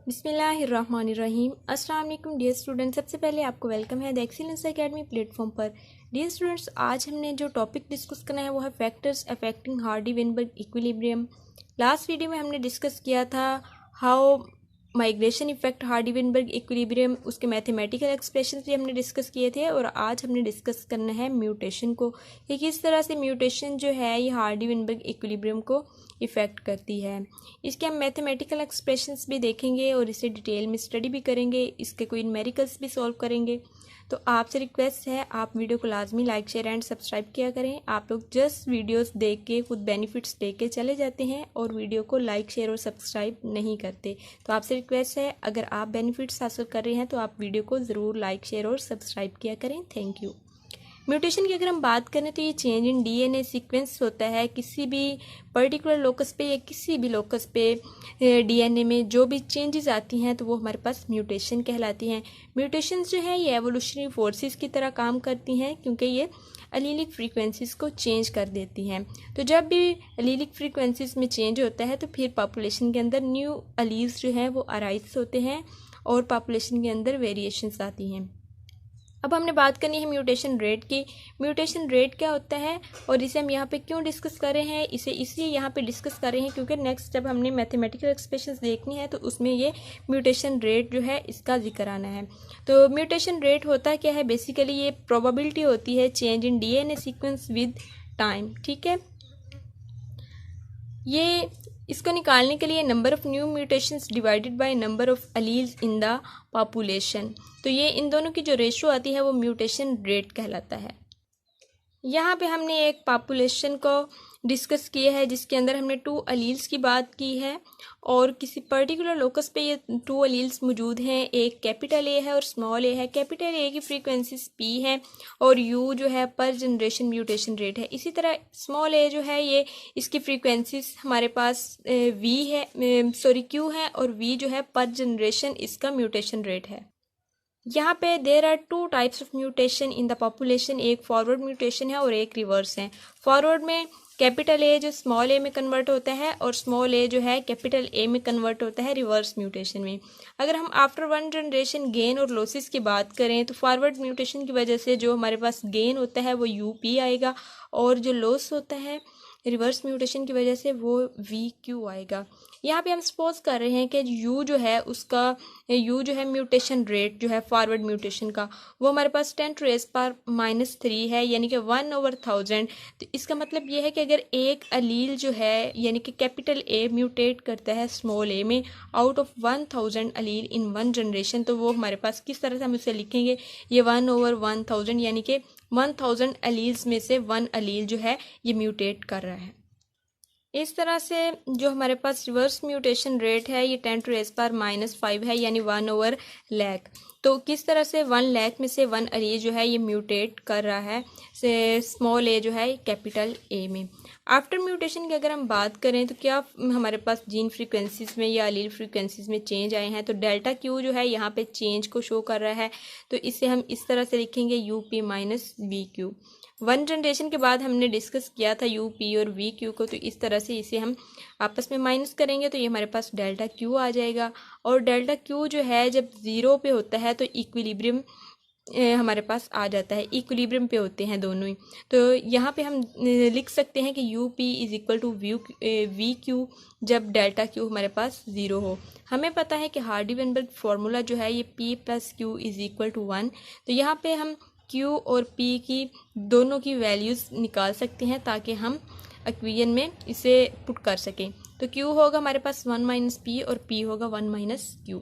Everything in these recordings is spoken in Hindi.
बिस्मिल्लाहिर्रहमानिर्रहीम। अस्सलाम वालेकुम डियर स्टूडेंट्स, सबसे पहले आपको वेलकम है द एक्सीलेंस एकेडमी प्लेटफॉर्म पर। डियर स्टूडेंट्स, आज हमने जो टॉपिक डिस्कस करना है वो है factors affecting Hardy-Weinberg equilibrium. Last video में हमने डिस्कस किया था how migration effect Hardy-Weinberg equilibrium, उसके मैथमेटिकल एक्सप्रेशन भी हमने डिस्कस किए थे। और आज हमने डिस्कस करना है म्यूटेशन को, कि किस तरह से म्यूटेशन जो है ये हार्डी-वेनबर्ग इक्विलिब्रियम को इफ़ेक्ट करती है। इसके हम मैथमेटिकल एक्सप्रेशंस भी देखेंगे और इसे डिटेल में स्टडी भी करेंगे, इसके कोई न्यूमेरिकल्स भी सॉल्व करेंगे। तो आपसे रिक्वेस्ट है आप वीडियो को लाजमी लाइक शेयर एंड सब्सक्राइब किया करें। आप लोग जस्ट वीडियोस देख के खुद बेनिफिट्स लेके चले जाते हैं और वीडियो को लाइक शेयर और सब्सक्राइब नहीं करते। तो आपसे रिक्वेस्ट है अगर आप बेनिफिट्स हासिल कर रहे हैं तो आप वीडियो को ज़रूर लाइक शेयर और सब्सक्राइब किया करें। Thank you. म्यूटेशन की अगर हम बात करें तो ये चेंज इन डीएनए सीक्वेंस होता है किसी भी पर्टिकुलर लोकस पे या किसी भी लोकस पे डीएनए में जो भी चेंजेस आती हैं तो वो हमारे पास म्यूटेशन कहलाती हैं। म्यूटेशंस जो है ये एवोल्यूशनरी फोर्सेस की तरह काम करती हैं क्योंकि ये एलीलिक फ्रीक्वेंसीज को चेंज कर देती हैं। तो जब भी एलीलिक फ्रीक्वेंसीज में चेंज होता है तो फिर पॉपुलेशन के अंदर न्यू एलील्स जो हैं वो अराइज होते हैं और पॉपुलेशन के अंदर वेरिएशंस आती हैं। अब हमने बात करनी है म्यूटेशन रेट की। म्यूटेशन रेट क्या होता है और इसे हम यहाँ पे क्यों डिस्कस कर रहे हैं, इसे इसलिए यहाँ पे डिस्कस कर रहे हैं क्योंकि नेक्स्ट जब हमने मैथमेटिकल एक्सप्रेशंस देखनी है तो उसमें ये म्यूटेशन रेट जो है इसका जिक्र आना है। तो म्यूटेशन रेट होता क्या है, बेसिकली ये प्रोबेबिलिटी होती है change in DNA sequence with time. ठीक है, ये इसको निकालने के लिए number of new mutations divided by number of alleles in the population, तो ये इन दोनों की जो रेशो आती है वो म्यूटेशन रेट कहलाता है। यहाँ पे हमने एक पॉपुलेशन को डिस्कस किया है जिसके अंदर हमने 2 एलील्स की बात की है और किसी पर्टिकुलर लोकस पे ये 2 एलील्स मौजूद हैं। एक कैपिटल ए है और स्मॉल ए है। कैपिटल ए की फ्रीक्वेंसीज पी है और यू जो है पर जनरेशन म्यूटेशन रेट है। इसी तरह स्मॉल ए जो है ये इसकी फ्रीक्वेंसीज हमारे पास वी है, क्यू है और वी जो है पर जनरेशन इसका म्यूटेशन रेट है। यहाँ पे there are 2 types of mutation in the population, एक फॉरवर्ड म्यूटेशन है और एक रिवर्स है। फॉरवर्ड में कैपिटल ए जो स्मॉल ए में कन्वर्ट होता है और स्मॉल ए जो है कैपिटल ए में कन्वर्ट होता है रिवर्स म्यूटेशन में। अगर हम आफ्टर 1 जनरेशन गेन और लॉसेस की बात करें तो फॉरवर्ड म्यूटेशन की वजह से जो हमारे पास गेन होता है वो यू पी आएगा और जो लॉस होता है रिवर्स म्यूटेशन की वजह से वो वी क्यू आएगा। यहाँ पे हम सपोज कर रहे हैं कि यू जो है उसका यू जो है म्यूटेशन रेट जो है फॉरवर्ड म्यूटेशन का वो हमारे पास 10⁻³ है, यानी कि 1/1000। तो इसका मतलब ये है कि अगर एक अलील जो है यानी कि कैपिटल ए म्यूटेट करता है स्मॉल ए में out of 1000 Aleel in 1 generation, तो वो हमारे पास किस तरह से हम इसे लिखेंगे, ये 1/1000 यानी कि 1000 अलील्स में से 1 अलील जो है ये म्यूटेट कर रहा है। इस तरह से जो हमारे पास रिवर्स म्यूटेशन रेट है ये 10⁻⁵ है, यानी 1/1,00,000। तो किस तरह से 1,00,000 में से 1 अलील जो है ये म्यूटेट कर रहा है स्मॉल ए जो है कैपिटल ए में। आफ्टर म्यूटेशन की अगर हम बात करें तो क्या हमारे पास जीन फ्रीक्वेंसीज में या अलील फ्रीक्वेंसीज में चेंज आए हैं, तो डेल्टा क्यू जो है यहाँ पे चेंज को शो कर रहा है। तो इसे हम इस तरह से लिखेंगे U P minus we Q. 1 generation के बाद हमने डिस्कस किया था यू पी और वी क्यू को, तो इस तरह से इसे हम आपस में माइनस करेंगे तो ये हमारे पास डेल्टा क्यू आ जाएगा। और डेल्टा क्यू जो है जब 0 पे होता है तो इक्विलिब्रियम हमारे पास आ जाता है, इक्विलिब्रियम पे होते हैं दोनों ही। तो यहाँ पे हम लिख सकते हैं कि u p is equal to v q जब डेल्टा क्यू हमारे पास 0 हो। हमें पता है कि हार्डी-वेनबर्ग फार्मूला जो है ये p plus q is equal to 1। तो यहाँ पे हम Q और P की दोनों की वैल्यूज़ निकाल सकते हैं ताकि हम इक्वेशन में इसे पुट कर सकें। तो Q होगा हमारे पास 1 - P और P होगा 1 - Q।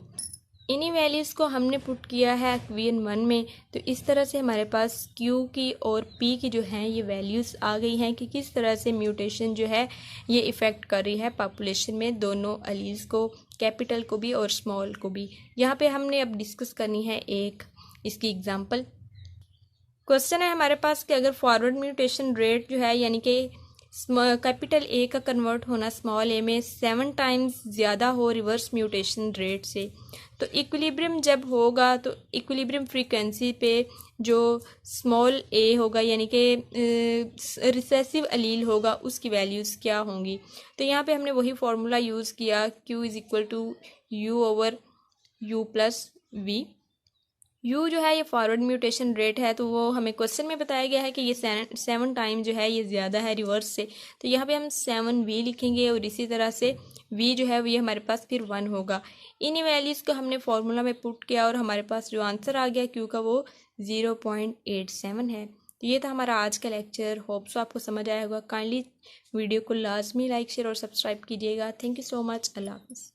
इन्हीं वैल्यूज़ को हमने पुट किया है इक्वेशन 1 में। तो इस तरह से हमारे पास Q की और P की जो हैं ये वैल्यूज़ आ गई हैं कि किस तरह से म्यूटेशन जो है ये इफ़ेक्ट कर रही है पॉपुलेशन में दोनों एलील्स को, कैपिटल को भी और स्मॉल को भी। यहाँ पे हमने अब डिस्कस करनी है एक इसकी एग्जांपल। क्वेश्चन है हमारे पास कि अगर फॉरवर्ड म्यूटेशन रेट जो है यानी कि कैपिटल ए का कन्वर्ट होना स्मॉल ए में 7 टाइम्स ज़्यादा हो रिवर्स म्यूटेशन रेट से, तो इक्विलिब्रियम जब होगा तो इक्विलिब्रियम फ्रीक्वेंसी पे जो स्मॉल ए होगा यानी कि रिसेसिव अलील होगा उसकी वैल्यूज़ क्या होंगी। तो यहाँ पे हमने वही फार्मूला यूज़ किया Q is equal to U over u plus v. U जो है ये फॉरवर्ड म्यूटेशन रेट है, तो वो हमें क्वेश्चन में बताया गया है कि ये 7 टाइम जो है ये ज़्यादा है रिवर्स से, तो यहाँ पे हम 7v लिखेंगे और इसी तरह से v जो है ये हमारे पास फिर 1 होगा। इन वैल्यूज़ को हमने फॉर्मूला में पुट किया और हमारे पास जो आंसर आ गया क्यू का वो 0.87 है। तो ये था हमारा आज का लेक्चर। होप सो आपको समझ आया होगा। काइंडली वीडियो को लाजमी लाइक शेयर और सब्सक्राइब कीजिएगा। Thank you so much. अल्लाह हाफ़िज़।